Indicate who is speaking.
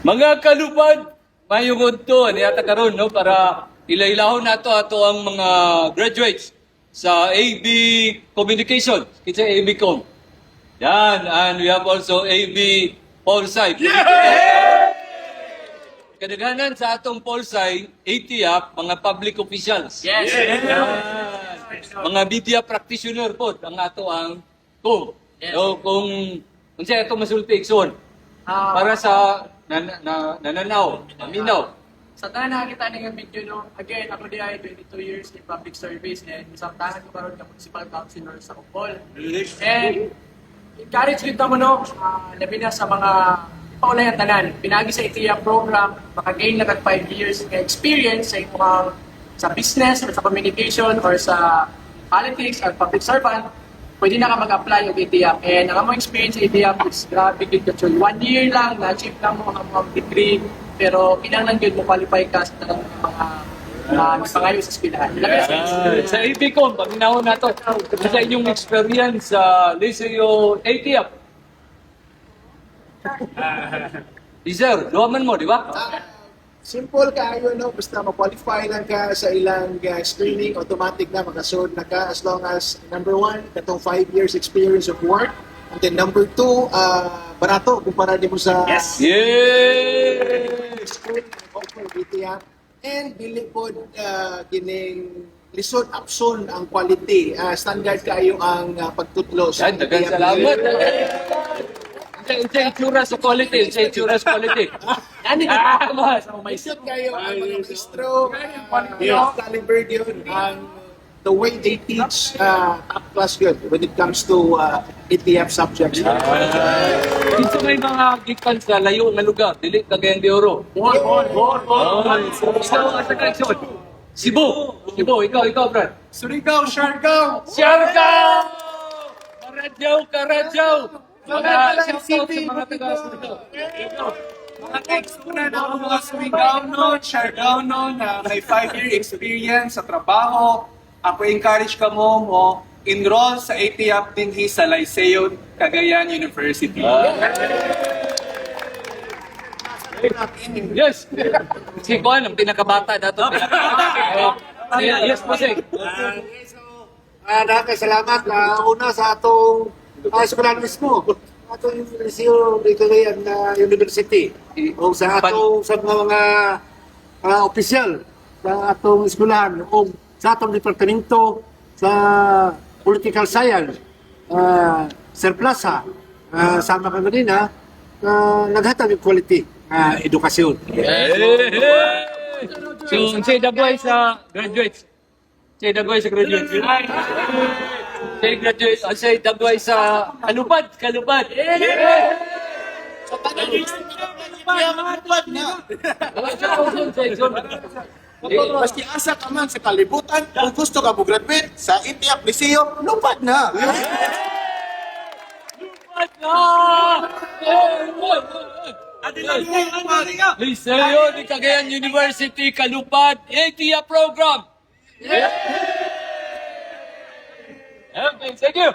Speaker 1: Mga kalupad, mayungod to, niyata karon no, para ilailahon nato ato ang mga graduates sa AB Communication, kitsa AB Com. Yan, and we have also AB Polsci. Kadaghanan sa atong Polsci, ATF, mga public officials.
Speaker 2: Yes.
Speaker 1: Yan. Mga media practitioner po, ang ato ang Com.
Speaker 2: Yes.
Speaker 1: So, kung siya ito masulti, ikson, para sa nananaw, aminaw.
Speaker 2: Sa tanan kita nga video no. Again, ako di ay 22 years in public service and isang tanan ko karon ka municipal councilor sa Upol. And encourage kita mo no, labi na sa mga paulayan tanan. Pinagi sa ITIA program, maka-gain na kag 5 years nga experience sa imong sa business or sa communication or sa politics or public servant. Pwede na ka mag-apply yung ITIAP. And ang among experience sa ITIAP is grabe good ka. 1 year lang, na-achieve lang mo ang mga degree, pero kinanglan yun mo qualify ka sa talagang mga pangayo sa eskwelahan.
Speaker 1: Sa ABCOM, paminahon na to. Sa inyong experience sa Liceo ATF. Sir, duwaman mo, di ba?
Speaker 3: Simple kaayo no, basta ma-qualify lang ka sa ilang screening, automatic na makasunod na ka as long as number 1, katong 5 years experience of work. And then number 2, barato kumpara din mo sa
Speaker 1: Yes!
Speaker 3: school, offer BTF. And dili po kining lisod upson ang quality. Standard kaayo ang pagtutlo sa
Speaker 1: Yan, dagang
Speaker 3: BTF.
Speaker 1: salamat. Sa itsura sa quality, sa itsura sa quality. Mas.
Speaker 3: Lisod kayo ang mga registro, caliber yun, ang the way they teach top class yun when it comes to ETF subjects.
Speaker 1: Dito may mga gikan sa layo na lugar, dili Cagayan de Oro. Cebu, ikaw, Brad.
Speaker 3: Surigao, Siargao!
Speaker 1: Siargao! Karadyaw! Mga shoutout sa mga taga-Surigao.
Speaker 4: Mga ex-una na ako mga Surigao noon, Siargao noon, na may 5-year experience sa trabaho. Ako encourage ka mo enroll sa ATF dinhi sa Liceo Cagayan University.
Speaker 1: Yes! Si Juan, ang pinakabata dato. Yes po, Sir.
Speaker 3: Salamat una sa atong eskwelahan mismo. Atong Liceo Cagayan University. O sa atong sa mga opisyal sa atong eskwelahan o sa atong departamento sa political science, Sir Plaza, sama ka kanina, naghatag ng quality edukasyon.
Speaker 1: So, say dagway sa graduates. Say dagway sa graduates. Say dagway sa kalupad.
Speaker 4: Sa taga-kalupad na. Maski asa ka man sa kalibutan, kung gusto ka mo-graduate sa ITF Liceo, lupad na.
Speaker 1: Liceo ni Cagayan University, Kalupad, ATF program. Okay, thank you.